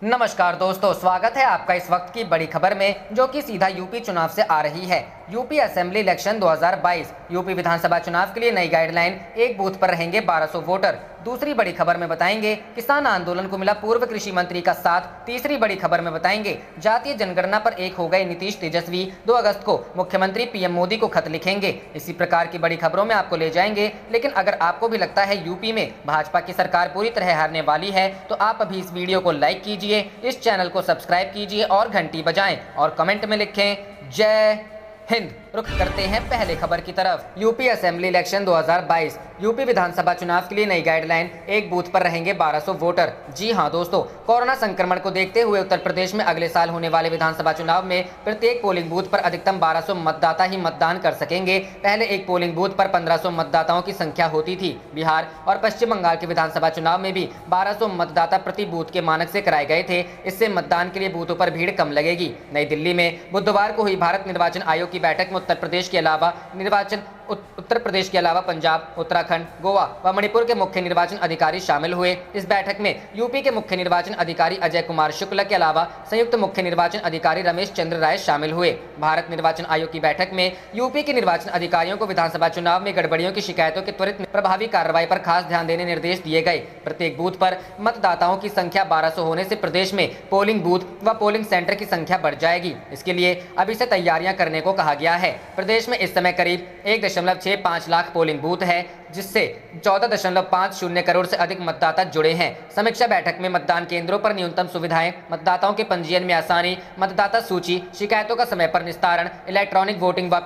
नमस्कार दोस्तों, स्वागत है आपका इस वक्त की बड़ी खबर में, जो कि सीधा यूपी चुनाव से आ रही है। यूपी असेंबली इलेक्शन 2022 यूपी विधानसभा चुनाव के लिए नई गाइडलाइन, एक बूथ पर रहेंगे 1200 वोटर। दूसरी बड़ी खबर में बताएंगे किसान आंदोलन को मिला पूर्व कृषि मंत्री का साथ। तीसरी बड़ी खबर में बताएंगे जातीय जनगणना पर एक हो गए नीतीश तेजस्वी, 2 अगस्त को मुख्यमंत्री पीएम मोदी को खत लिखेंगे। इसी प्रकार की बड़ी खबरों में आपको ले जाएंगे। लेकिन अगर आपको भी लगता है यूपी में भाजपा की सरकार पूरी तरह हारने वाली है, तो आप अभी इस वीडियो को लाइक कीजिए, इस चैनल को सब्सक्राइब कीजिए और घंटी बजाएं और कमेंट में लिखें जय हिंद। रुख करते हैं पहले खबर की तरफ। यूपी असेंबली इलेक्शन 2022 यूपी विधानसभा चुनाव के लिए नई गाइडलाइन, एक बूथ पर रहेंगे 1200 वोटर। जी हां दोस्तों, कोरोना संक्रमण को देखते हुए उत्तर प्रदेश में अगले साल होने वाले विधानसभा चुनाव में प्रत्येक पोलिंग बूथ पर अधिकतम 1200 मतदाता ही मतदान कर सकेंगे। पहले एक पोलिंग बूथ पर 1500 मतदाताओं की संख्या होती थी। बिहार और पश्चिम बंगाल के विधानसभा चुनाव में भी 1200 मतदाता प्रति बूथ के मानक से कराए गए थे। इससे मतदान के लिए बूथों पर भीड़ कम लगेगी। नई दिल्ली में बुधवार को हुई भारत निर्वाचन आयोग की बैठक में उत्तर प्रदेश के अलावा पंजाब, उत्तराखंड, गोवा व मणिपुर के मुख्य निर्वाचन अधिकारी शामिल हुए। इस बैठक में यूपी के मुख्य निर्वाचन अधिकारी अजय कुमार शुक्ला के अलावा संयुक्त मुख्य निर्वाचन अधिकारी रमेश चंद्र राय शामिल हुए। भारत निर्वाचन आयोग की बैठक में यूपी के निर्वाचन अधिकारियों को विधानसभा चुनाव में गड़बड़ियों की शिकायतों के त्वरित प्रभावी कार्रवाई पर खास ध्यान देने निर्देश दिए गए। प्रत्येक बूथ पर मतदाताओं की संख्या 1200 होने से प्रदेश में पोलिंग बूथ व पोलिंग सेंटर की संख्या बढ़ जाएगी। इसके लिए अभी से तैयारियां करने को कहा गया है। प्रदेश में इस समय करीब 1.65 लाख पोलिंग बूथ है, जिससे 14.50 करोड़ से अधिक मतदाता जुड़े हैं। समीक्षा बैठक में मतदान केंद्रों पर न्यूनतम सुविधाएं, मतदाताओं के पंजीयन में आसानी, मतदाता सूची, शिकायतों का समय पर निस्तारण, इलेक्ट्रॉनिक वोटिंग व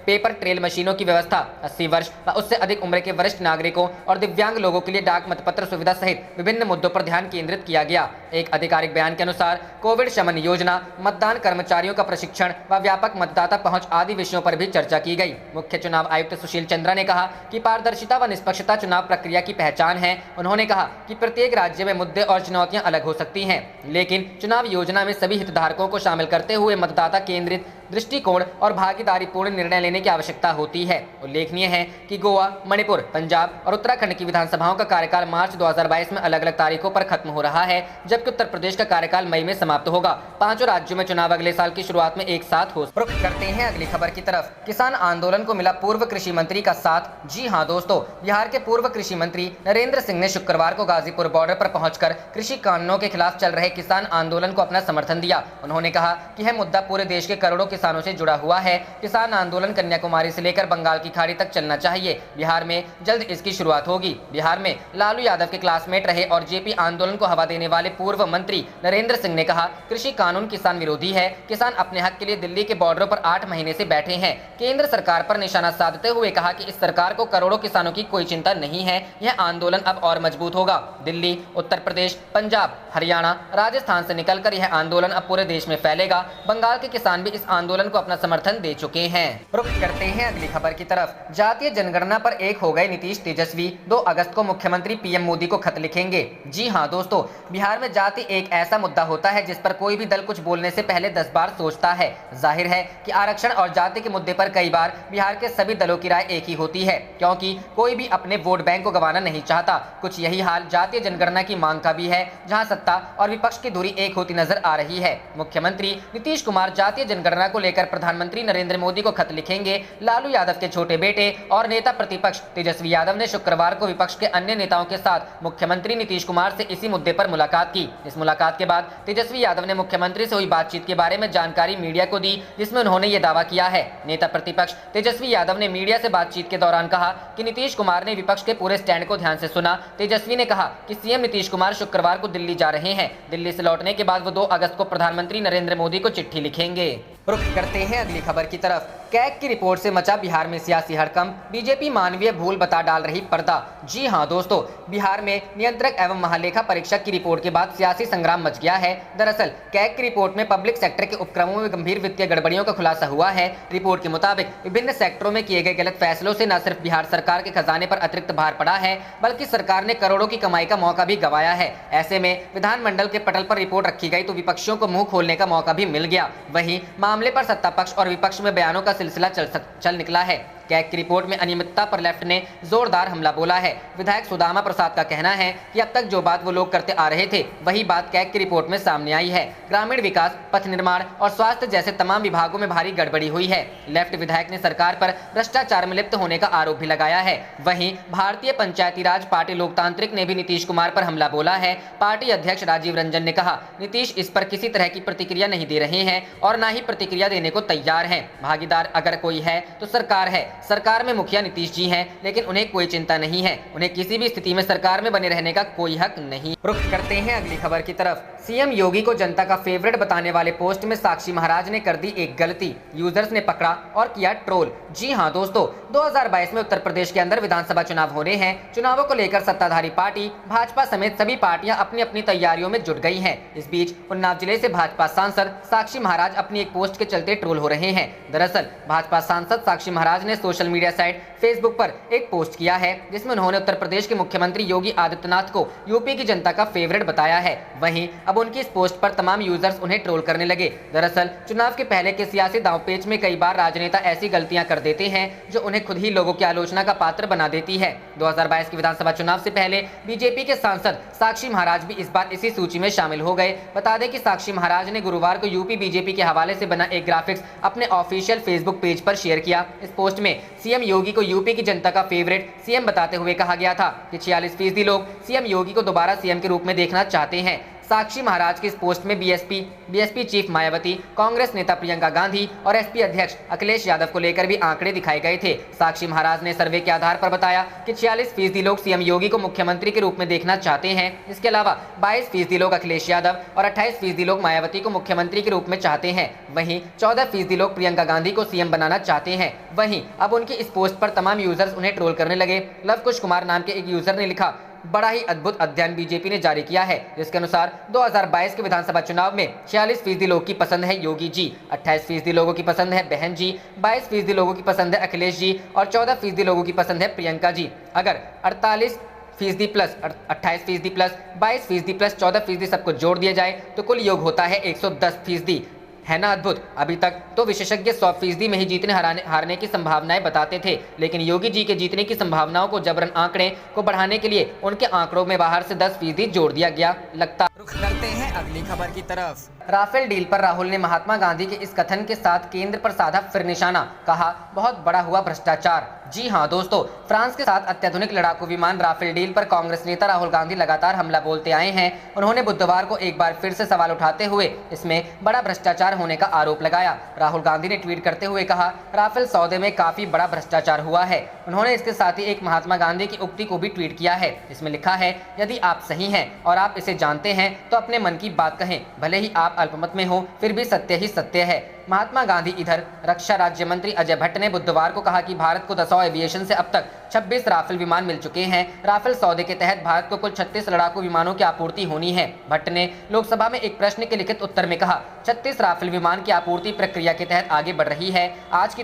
पेपर ट्रेल मशीनों की व्यवस्था, 80 वर्ष व उससे अधिक उम्र के वरिष्ठ नागरिकों और दिव्यांग लोगों के लिए डाक मतपत्र सुविधा सहित विभिन्न मुद्दों पर ध्यान केंद्रित किया गया। एक आधिकारिक बयान के अनुसार कोविड शमन योजना, मतदान कर्मचारियों का प्रशिक्षण व व्यापक मतदाता पहुंच आदि विषयों पर भी चर्चा की गई। मुख्य चुनाव आयुक्त सुशील चंद्रा ने कहा कि पारदर्शिता व निष्पक्षता चुनाव प्रक्रिया की पहचान है। उन्होंने कहा कि प्रत्येक राज्य में मुद्दे और चुनौतियां अलग हो सकती हैं, लेकिन चुनाव योजना में सभी हितधारकों को शामिल करते हुए मतदाता केंद्रित दृष्टिकोण और भागीदारीपूर्ण निर्णय लेने की आवश्यकता होती है। उल्लेखनीय है कि गोवा, मणिपुर, पंजाब और उत्तराखंड की विधानसभाओं का कार्यकाल मार्च 2022 में अलग अलग तारीखों पर खत्म हो रहा है, जबकि उत्तर प्रदेश का कार्यकाल मई में समाप्त होगा। पांचों राज्यों में चुनाव अगले साल की शुरुआत में एक साथ हो। रुख करते हैं अगली खबर की तरफ। किसान आंदोलन को मिला पूर्व कृषि मंत्री का साथ। जी हां दोस्तों, बिहार के पूर्व कृषि मंत्री नरेंद्र सिंह ने शुक्रवार को गाजीपुर बॉर्डर पर पहुंचकर कृषि कानूनों के खिलाफ चल रहे किसान आंदोलन को अपना समर्थन दिया। उन्होंने कहा कि यह मुद्दा पूरे देश के करोड़ों किसानों से जुड़ा हुआ है। किसान आंदोलन कन्याकुमारी से लेकर बंगाल की खाड़ी तक चलना चाहिए। बिहार में जल्द इसकी शुरुआत होगी। बिहार में लालू यादव के क्लासमेट रहे और जेपी आंदोलन को हवा देने वाले पूर्व मंत्री नरेंद्र सिंह ने कहा, कृषि कानून किसान विरोधी है। किसान अपने हक के लिए दिल्ली के बॉर्डरों पर 8 महीने से बैठे हैं। केंद्र सरकार पर निशाना साधते हुए कहा कि इस सरकार को करोड़ों किसानों की कोई चिंता नहीं है। यह आंदोलन अब और मजबूत होगा। दिल्ली, उत्तर प्रदेश, पंजाब, हरियाणा, राजस्थान से निकलकर यह आंदोलन अब पूरे देश में फैलेगा। बंगाल के किसान भी इस आंदोलन को अपना समर्थन दे चुके हैं। रुख करते हैं अगली खबर की तरफ। जातीय जनगणना पर एक हो गए नीतीश तेजस्वी, 2 अगस्त को मुख्यमंत्री पीएम मोदी को खत लिखेंगे। जी हां दोस्तों, बिहार में जाति एक ऐसा मुद्दा होता है जिस पर कोई भी दल कुछ बोलने से पहले 10 बार सोचता है। जाहिर है कि आरक्षण और जाति के मुद्दे पर कई बार बिहार के सभी दलों की राय एक ही होती है, क्योंकि कोई भी अपने वोट बैंक को गंवाना नहीं चाहता। कुछ यही हाल जातीय जनगणना की मांग का भी है, जहां सत्ता और विपक्ष की दूरी एक होती नजर आ रही है। मुख्यमंत्री नीतीश कुमार जातीय जनगणना को लेकर प्रधानमंत्री नरेंद्र मोदी को खत लिखेंगे। लालू यादव के छोटे बेटे और नेता प्रतिपक्ष तेजस्वी यादव ने शुक्रवार को विपक्ष के अन्य नेताओं के साथ मुख्यमंत्री नीतीश कुमार से इसी मुद्दे पर मुलाकात की। इस मुलाकात के बाद तेजस्वी यादव ने मुख्यमंत्री से हुई बातचीत के बारे में जानकारी मीडिया को दी, जिसमें उन्होंने ये दावा किया है। नेता प्रतिपक्ष तेजस्वी यादव ने मीडिया से बातचीत के दौरान कहा कि नीतीश कुमार ने विपक्ष के पूरे स्टैंड को ध्यान से सुना। तेजस्वी ने कहा कि सीएम नीतीश कुमार शुक्रवार को दिल्ली जा रहे हैं। दिल्ली से लौटने के बाद वो 2 अगस्त को प्रधानमंत्री नरेंद्र मोदी को चिट्ठी लिखेंगे। रुख करते हैं अगली खबर की तरफ। कैग की रिपोर्ट से मचा बिहार में सियासी हड़कंप, बीजेपी मानवीय भूल बता डाल रही पर्दा। जी हां दोस्तों, बिहार में नियंत्रक एवं महालेखा परीक्षक की रिपोर्ट के बाद सियासी संग्राम मच गया है। दरअसल कैग की रिपोर्ट में पब्लिक सेक्टर के उपक्रमों में गंभीर वित्तीय गड़बड़ियों का खुलासा हुआ है। रिपोर्ट के मुताबिक विभिन्न सेक्टरों में किए गए गलत फैसलों से न सिर्फ बिहार सरकार के खजाने पर अतिरिक्त भार पड़ा है, बल्कि सरकार ने करोड़ों की कमाई का मौका भी गंवाया है। ऐसे में विधानमंडल के पटल पर रिपोर्ट रखी गई तो विपक्षियों को मुंह खोलने का मौका भी मिल गया। वहीं मामले पर सत्ता पक्ष और विपक्ष में बयानों का सिलसिला चल निकला है। कैग की रिपोर्ट में अनियमितता पर लेफ्ट ने जोरदार हमला बोला है। विधायक सुदामा प्रसाद का कहना है कि अब तक जो बात वो लोग करते आ रहे थे वही बात कैग की रिपोर्ट में सामने आई है। ग्रामीण विकास, पथ निर्माण और स्वास्थ्य जैसे तमाम विभागों में भारी गड़बड़ी हुई है। लेफ्ट विधायक ने सरकार पर भ्रष्टाचार में लिप्त होने का आरोप भी लगाया है। वहीं भारतीय पंचायती राज पार्टी लोकतांत्रिक ने भी नीतीश कुमार पर हमला बोला है। पार्टी अध्यक्ष राजीव रंजन ने कहा, नीतीश इस पर किसी तरह की प्रतिक्रिया नहीं दे रहे हैं और न ही प्रतिक्रिया देने को तैयार हैं। भागीदार अगर कोई है तो सरकार है। सरकार में मुखिया नीतीश जी हैं, लेकिन उन्हें कोई चिंता नहीं है। उन्हें किसी भी स्थिति में सरकार में बने रहने का कोई हक नहीं। रुख करते हैं अगली खबर की तरफ। सीएम योगी को जनता का फेवरेट बताने वाले पोस्ट में साक्षी महाराज ने कर दी एक गलती, यूजर्स ने पकड़ा और किया ट्रोल। जी हां दोस्तों, 2022 में उत्तर प्रदेश के अंदर विधानसभा चुनाव होने हैं। चुनावों को लेकर सत्ताधारी पार्टी भाजपा समेत सभी पार्टियां अपनी अपनी तैयारियों में जुट गई हैं। इस बीच उन्नाव जिले से भाजपा सांसद साक्षी महाराज अपनी एक पोस्ट के चलते ट्रोल हो रहे हैं। दरअसल भाजपा सांसद साक्षी महाराज ने सोशल मीडिया साइट फेसबुक पर एक पोस्ट किया है जिसमें उन्होंने उत्तर प्रदेश के मुख्यमंत्री योगी आदित्यनाथ को यूपी की जनता का फेवरेट बताया है। वहीं अब उनकी इस पोस्ट पर तमाम यूजर्स उन्हें ट्रोल करने लगे। दरअसल चुनाव के पहले के सियासी दांवपेच में कई बार राजनेता ऐसी गलतियां कर देते हैं जो उन्हें खुद ही लोगों की आलोचना का पात्र बना देती है। 2022 के विधानसभा चुनाव से पहले बीजेपी के सांसद साक्षी महाराज भी इस बार इसी सूची में शामिल हो गए। बता दें कि साक्षी महाराज ने गुरुवार को यूपी बीजेपी के हवाले से बना एक ग्राफिक्स अपने ऑफिशियल फेसबुक पेज पर शेयर किया। इस पोस्ट में सीएम योगी को यूपी की जनता का फेवरेट सीएम बताते हुए कहा गया था कि 46% लोग सीएम योगी को दोबारा सीएम के रूप में देखना चाहते हैं। साक्षी महाराज की इस पोस्ट में बीएसपी चीफ मायावती, कांग्रेस नेता प्रियंका गांधी और एसपी अध्यक्ष अखिलेश यादव को लेकर भी आंकड़े दिखाए गए थे। साक्षी महाराज ने सर्वे के आधार पर बताया कि 46% लोग सीएम योगी को मुख्यमंत्री के रूप में देखना चाहते हैं। इसके अलावा 22% लोग अखिलेश यादव और 28% लोग मायावती को मुख्यमंत्री के रूप में चाहते हैं। वहीं 14% लोग प्रियंका गांधी को सीएम बनाना चाहते हैं। वहीं अब उनकी इस पोस्ट पर तमाम यूजर्स उन्हें ट्रोल करने लगे। लव कुश कुमार नाम के एक यूजर ने लिखा, बड़ा ही अद्भुत अध्ययन बीजेपी ने जारी किया है जिसके अनुसार 2022 के विधानसभा चुनाव में 46% लोगों की पसंद है योगी जी, 28% लोगों की पसंद है बहन जी, 22% लोगों की पसंद है अखिलेश जी और 14% लोगों की पसंद है प्रियंका जी। अगर 48% प्लस 28% प्लस 22% प्लस 14% सबको जोड़ दिया जाए तो कुल योग होता है 110%। है ना अद्भुत। अभी तक तो विशेषज्ञ 100% में ही जीतने हारने की संभावनाएं बताते थे, लेकिन योगी जी के जीतने की संभावनाओं को जबरन आंकड़े को बढ़ाने के लिए उनके आंकड़ों में बाहर से 10% जोड़ दिया गया लगता। रुख करते हैं अगली खबर की तरफ। राफेल डील पर राहुल ने महात्मा गांधी के इस कथन के साथ केंद्र पर साधा फिर निशाना, कहा बहुत बड़ा हुआ भ्रष्टाचार। जी हां दोस्तों, फ्रांस के साथ अत्याधुनिक लड़ाकू विमान राफेल डील पर कांग्रेस नेता राहुल गांधी लगातार हमला बोलते आए हैं। उन्होंने बुधवार को एक बार फिर से सवाल उठाते हुए इसमें बड़ा भ्रष्टाचार होने का आरोप लगाया। राहुल गांधी ने ट्वीट करते हुए कहा, राफेल सौदे में काफी बड़ा भ्रष्टाचार हुआ है। उन्होंने इसके साथ ही एक महात्मा गांधी की उक्ति को भी ट्वीट किया है। इसमें लिखा है, यदि आप सही हैं और आप इसे जानते हैं तो अपने मन की बात कहें, भले ही आप अल्पमत में हो फिर भी सत्य ही सत्य है। महात्मा गांधी। इधर रक्षा राज्य मंत्री अजय भट्ट ने बुधवार को कहा कि भारत को दसौं एविएशन से अब तक 26 राफेल विमान मिल चुके हैं। राफेल सौदे के तहत भारत को कुल 36 लड़ाकू विमानों की आपूर्ति होनी है। भट्ट ने लोकसभा में एक प्रश्न के लिखित उत्तर में कहा, 36 राफेल विमान की आपूर्ति प्रक्रिया के तहत आगे बढ़ रही है। आज की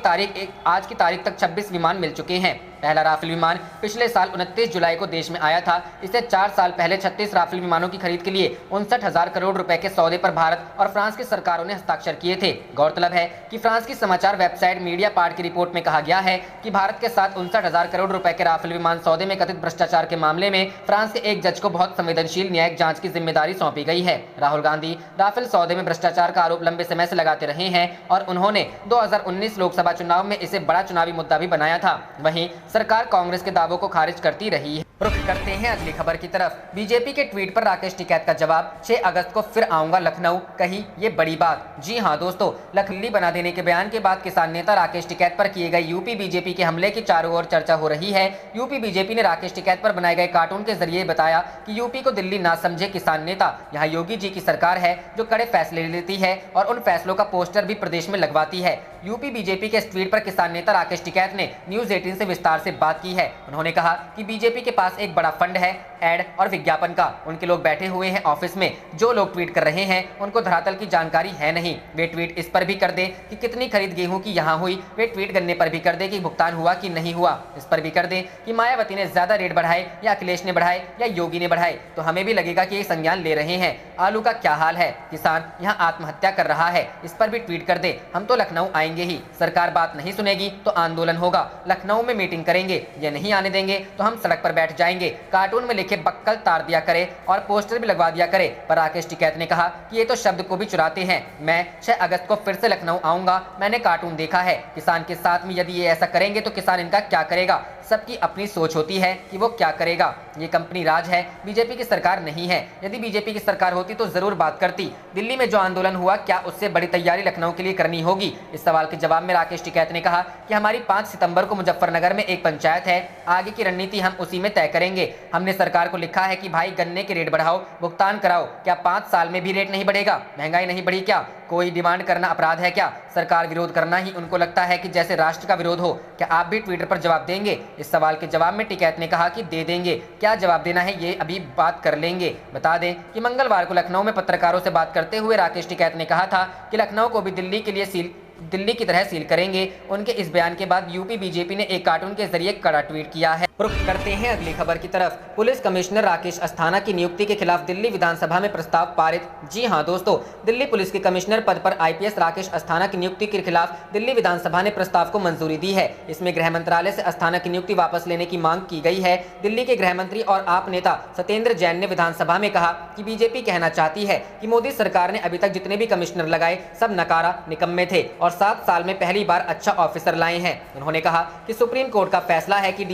तारीख तक 26 विमान मिल चुके हैं। पहला राफेल विमान पिछले साल 29 जुलाई को देश में आया था। इससे 4 साल पहले 36 राफेल विमानों की खरीद के लिए 59,000 करोड़ रुपए के सौदे पर भारत और फ्रांस की सरकारों ने हस्ताक्षर किए थे। गौरतलब है कि फ्रांस की समाचार वेबसाइट मीडिया पार्ट की रिपोर्ट में कहा गया है कि भारत के साथ 59,000 करोड़ रुपए के राफेल विमान सौदे में कथित भ्रष्टाचार के मामले में फ्रांस के एक जज को बहुत संवेदनशील न्यायिक जांच की जिम्मेदारी सौंपी गई है। राहुल गांधी राफेल सौदे में भ्रष्टाचार का आरोप लंबे समय से लगाते रहे हैं और उन्होंने 2019 लोकसभा चुनाव में इसे बड़ा चुनावी मुद्दा भी बनाया था। वहीं सरकार कांग्रेस के दावों को खारिज करती रही है। रुख करते हैं अगली खबर की तरफ। बीजेपी के ट्वीट पर राकेश टिकैत का जवाब, 6 अगस्त को फिर आऊंगा लखनऊ, कही ये बड़ी बात। जी हां दोस्तों, लखनऊ बना देने के बयान के बाद किसान नेता राकेश टिकैत पर किए गए यूपी बीजेपी के हमले की चारों ओर चर्चा हो रही है। यूपी बीजेपी ने राकेश टिकैत पर बनाए गए कार्टून के जरिए बताया कि यूपी को दिल्ली ना समझे किसान नेता, यहाँ योगी जी की सरकार है जो कड़े फैसले लेती है और उन फैसलों का पोस्टर भी प्रदेश में लगवाती है। यूपी बीजेपी के इस ट्वीट पर किसान नेता राकेश टिकैत ने न्यूज 18 से विस्तार कुमार से बात की है। उन्होंने कहा कि बीजेपी के पास एक बड़ा फंड है ऐड और विज्ञापन का। उनके लोग बैठे हुए हैं ऑफिस में, जो लोग ट्वीट कर रहे हैं उनको धरातल की जानकारी है नहीं। वे ट्वीट इस पर भी कर दे कि कितनी खरीद गेहूं की यहाँ हुई, वे ट्वीट गन्ने पर भी कर दे कि भुगतान हुआ कि नहीं हुआ, इस पर भी कर दे कि मायावती ने ज्यादा रेट बढ़ाए या अखिलेश ने बढ़ाए या योगी ने बढ़ाए, तो हमें भी लगेगा कि ये संज्ञान ले रहे हैं। आलू का क्या हाल है, किसान यहाँ आत्महत्या कर रहा है, इस पर भी ट्वीट कर दे। हम तो लखनऊ आएंगे ही, सरकार बात नहीं सुनेगी तो आंदोलन होगा, लखनऊ में मीटिंग करेंगे, ये नहीं आने देंगे तो हम सड़क पर बैठ जाएंगे। कार्टून में लिखे बक्कल तार दिया करे और पोस्टर भी लगवा दिया करे। पर राकेश टिकैत ने कहा कि ये तो शब्द को भी चुराते हैं। मैं 6 अगस्त को फिर से लखनऊ आऊंगा, मैंने कार्टून देखा है। किसान के साथ में यदि ये ऐसा करेंगे तो किसान इनका क्या करेगा। सबकी अपनी सोच होती है कि वो क्या करेगा। ये कंपनी राज है, बीजेपी की सरकार नहीं है। यदि बीजेपी की सरकार होती तो जरूर बात करती। दिल्ली में जो आंदोलन हुआ, क्या उससे बड़ी तैयारी लखनऊ के लिए करनी होगी। इस सवाल के जवाब में राकेश टिकैत ने कहा कि हमारी 5 सितंबर को मुजफ्फरनगर में एक पंचायत है, आगे की रणनीति हम उसी में तय करेंगे। हमने सरकार को लिखा है कि भाई गन्ने के रेट बढ़ाओ, भुगतान कराओ। क्या 5 साल में भी रेट नहीं बढ़ेगा? महंगाई नहीं बढ़ी क्या? कोई डिमांड करना अपराध है क्या? सरकार विरोध करना ही उनको लगता है कि जैसे राष्ट्र का विरोध हो। क्या आप भी ट्विटर पर जवाब देंगे? इस सवाल के जवाब में टिकैत ने कहा कि दे देंगे। क्या जवाब देना है ये अभी बात कर लेंगे। बता दें कि मंगलवार को लखनऊ में पत्रकारों से बात करते हुए राकेश टिकैत ने कहा था कि लखनऊ को भी दिल्ली की तरह सील करेंगे। उनके इस बयान के बाद यूपी बीजेपी ने एक कार्टून के जरिए कड़ा ट्वीट किया है। रुख करते हैं अगली खबर की तरफ। पुलिस कमिश्नर राकेश अस्थाना की नियुक्ति के खिलाफ दिल्ली विधानसभा में प्रस्ताव पारित। जी हां दोस्तों, दिल्ली पुलिस के कमिश्नर पद पर आईपीएस राकेश अस्थाना की नियुक्ति के खिलाफ दिल्ली विधानसभा ने प्रस्ताव को मंजूरी दी है। इसमें गृह मंत्रालय से अस्थाना की नियुक्ति वापस लेने की मांग की गई है। दिल्ली के गृह मंत्री और आप नेता सत्येंद्र जैन ने विधानसभा में कहा कि बीजेपी कहना चाहती है कि मोदी सरकार ने अभी तक जितने भी कमिश्नर लगाए सब नकारा निकम्मे थे और 7 साल में पहली बार अच्छा ऑफिसर लाए हैं। उन्होंने कहा कि सुप्रीम कोर्ट का फैसला है कि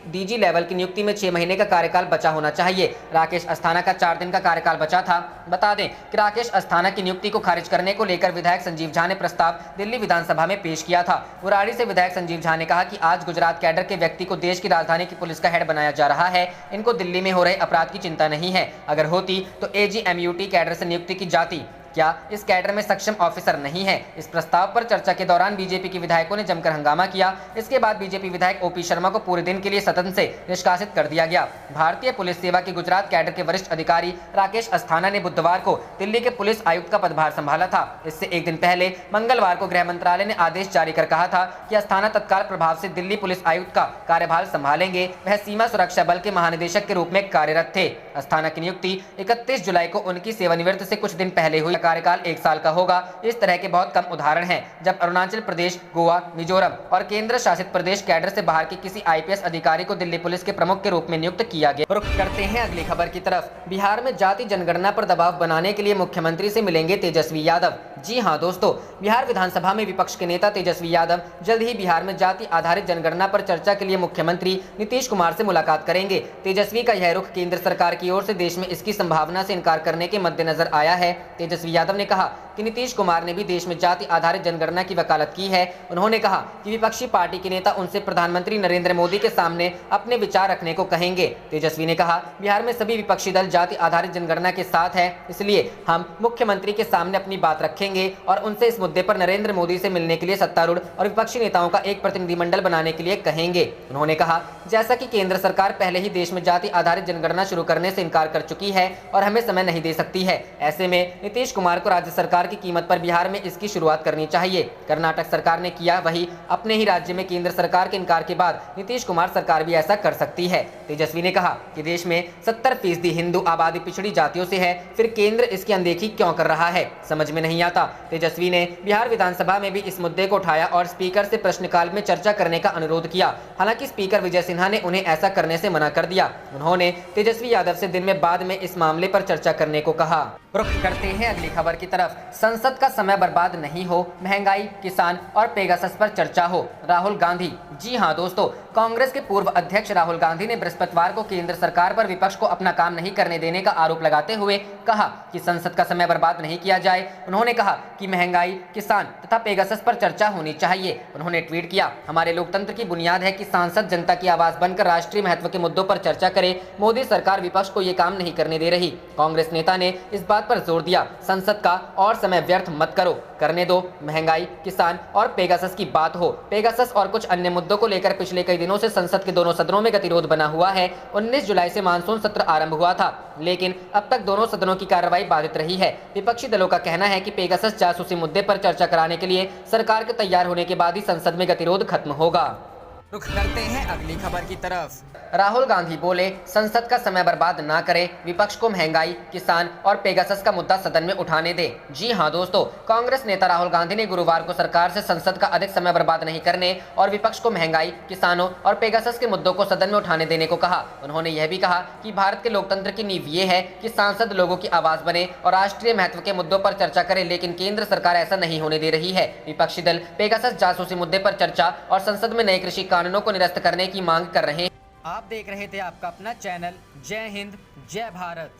डीजी लेवल की नियुक्ति में 6 महीने का कार्यकाल बचा होना चाहिए। राकेश अस्थाना का 4 दिन का कार्यकाल बचा था। बता दें कि राकेश अस्थाना की नियुक्ति को खारिज करने को लेकर विधायक संजीव झा ने प्रस्ताव दिल्ली विधानसभा में पेश किया था। बुराड़ी से विधायक संजीव झा ने कहा कि आज गुजरात कैडर के व्यक्ति को देश की राजधानी की पुलिस का हेड बनाया जा रहा है। इनको दिल्ली में हो रहे अपराध की चिंता नहीं है। अगर होती तो एजीएमयूटी कैडर से नियुक्ति की जाती। क्या इस कैडर में सक्षम ऑफिसर नहीं है? इस प्रस्ताव पर चर्चा के दौरान बीजेपी के विधायकों ने जमकर हंगामा किया। इसके बाद बीजेपी विधायक ओपी शर्मा को पूरे दिन के लिए सदन से निष्कासित कर दिया गया। भारतीय पुलिस सेवा के गुजरात कैडर के वरिष्ठ अधिकारी राकेश अस्थाना ने बुधवार को दिल्ली के पुलिस आयुक्त का पदभार संभाला था। इससे एक दिन पहले मंगलवार को गृह मंत्रालय ने आदेश जारी कर कहा था कि अस्थाना तत्काल प्रभाव से दिल्ली पुलिस आयुक्त का कार्यभार संभालेंगे। वह सीमा सुरक्षा बल के महानिदेशक के रूप में कार्यरत थे। अस्थाना की नियुक्ति 31 जुलाई को उनकी सेवानिवृत्ति से कुछ दिन पहले हुई। कार्यकाल 1 साल का होगा। इस तरह के बहुत कम उदाहरण हैं जब अरुणाचल प्रदेश, गोवा, मिजोरम और केंद्र शासित प्रदेश कैडर से बाहर के किसी आईपीएस अधिकारी को दिल्ली पुलिस के प्रमुख के रूप में नियुक्त किया गया। रुख करते हैं अगली खबर की तरफ। बिहार में जाति जनगणना पर दबाव बनाने के लिए मुख्यमंत्री से मिलेंगे तेजस्वी यादव। जी हां दोस्तों, बिहार विधानसभा में विपक्ष के नेता तेजस्वी यादव जल्द ही बिहार में जाति आधारित जनगणना पर चर्चा के लिए मुख्यमंत्री नीतीश कुमार से मुलाकात करेंगे। तेजस्वी का यह रुख केंद्र सरकार की ओर से देश में इसकी संभावना से इनकार करने के मद्देनजर आया है। तेजस्वी यादव ने कहा कि नीतीश कुमार ने भी देश में जाति आधारित जनगणना की वकालत की है। उन्होंने कहा कि विपक्षी पार्टी के नेता उनसे प्रधानमंत्री नरेंद्र मोदी के सामने अपने विचार रखने को कहेंगे। तेजस्वी ने कहा, बिहार में सभी विपक्षी दल जाति आधारित जनगणना के साथ है, इसलिए हम मुख्यमंत्री के सामने अपनी बात रखेंगे और उनसे इस मुद्दे पर नरेंद्र मोदी से मिलने के लिए सत्तारूढ़ और विपक्षी नेताओं का एक प्रतिनिधिमंडल बनाने के लिए कहेंगे। उन्होंने कहा, जैसा कि केंद्र सरकार पहले ही देश में जाति आधारित जनगणना शुरू करने से इनकार कर चुकी है और हमें समय नहीं दे सकती है, ऐसे में नीतीश कुमार को राज्य सरकार की कीमत पर बिहार में इसकी शुरुआत करनी चाहिए। कर्नाटक सरकार ने किया वही, अपने ही राज्य में केंद्र सरकार के इनकार के बाद नीतीश कुमार सरकार भी ऐसा कर सकती है। तेजस्वी ने कहा कि देश में 70% हिंदू आबादी पिछड़ी जातियों से है, फिर केंद्र इसकी अनदेखी क्यों कर रहा है, समझ में नहीं आता। तेजस्वी ने बिहार विधानसभा में भी इस मुद्दे को उठाया और स्पीकर से प्रश्नकाल में चर्चा करने का अनुरोध किया। हालांकि स्पीकर विजय सिन्हा ने उन्हें ऐसा करने से मना कर दिया। उन्होंने तेजस्वी यादव से दिन में बाद में इस मामले पर चर्चा करने को कहा। रुख करते हैं अगली खबर की तरफ। संसद का समय बर्बाद नहीं हो, महंगाई, किसान और पेगासस पर चर्चा हो, राहुल गांधी। जी हां दोस्तों, कांग्रेस के पूर्व अध्यक्ष राहुल गांधी ने बृहस्पतिवार को केंद्र सरकार पर विपक्ष को अपना काम नहीं करने देने का आरोप लगाते हुए कहा कि संसद का समय बर्बाद नहीं किया जाए। उन्होंने कहा कि महंगाई, किसान तथा पेगासस पर चर्चा होनी चाहिए। उन्होंने ट्वीट किया, हमारे लोकतंत्र की बुनियाद है कि सांसद जनता की आवाज बनकर राष्ट्रीय महत्व के मुद्दों पर चर्चा करे। मोदी सरकार विपक्ष को ये काम नहीं करने दे रही। कांग्रेस नेता ने इस बात पर जोर दिया, संसद का और समय व्यर्थ मत करो, करने दो। महंगाई, किसान और पेगासस की बात हो। पेगासस और कुछ अन्य मुद्दों को लेकर पिछले कई दिनों दिनों से संसद के दोनों सदनों में गतिरोध बना हुआ है। 19 जुलाई से मानसून सत्र आरंभ हुआ था, लेकिन अब तक दोनों सदनों की कार्रवाई बाधित रही है। विपक्षी दलों का कहना है कि पेगासस जासूसी मुद्दे पर चर्चा कराने के लिए सरकार के तैयार होने के बाद ही संसद में गतिरोध खत्म होगा। रुख करते हैं अगली खबर की तरफ। राहुल गांधी बोले, संसद का समय बर्बाद ना करें, विपक्ष को महंगाई, किसान और पेगासस का मुद्दा सदन में उठाने दे। जी हां दोस्तों, कांग्रेस नेता राहुल गांधी ने गुरुवार को सरकार से संसद का अधिक समय बर्बाद नहीं करने और विपक्ष को महंगाई, किसानों और पेगासस के मुद्दों को सदन में उठाने देने को कहा। उन्होंने यह भी कहा कि भारत के लोकतंत्र की नींव ये है कि सांसद लोगों की आवाज बने और राष्ट्रीय महत्व के मुद्दों पर चर्चा करे, लेकिन केंद्र सरकार ऐसा नहीं होने दे रही है। विपक्षी दल पेगासस जासूसी मुद्दे पर चर्चा और संसद में नए कृषि कानूनों को निरस्त करने की मांग कर रहे हैं। आप देख रहे थे आपका अपना चैनल जय हिंद जय भारत।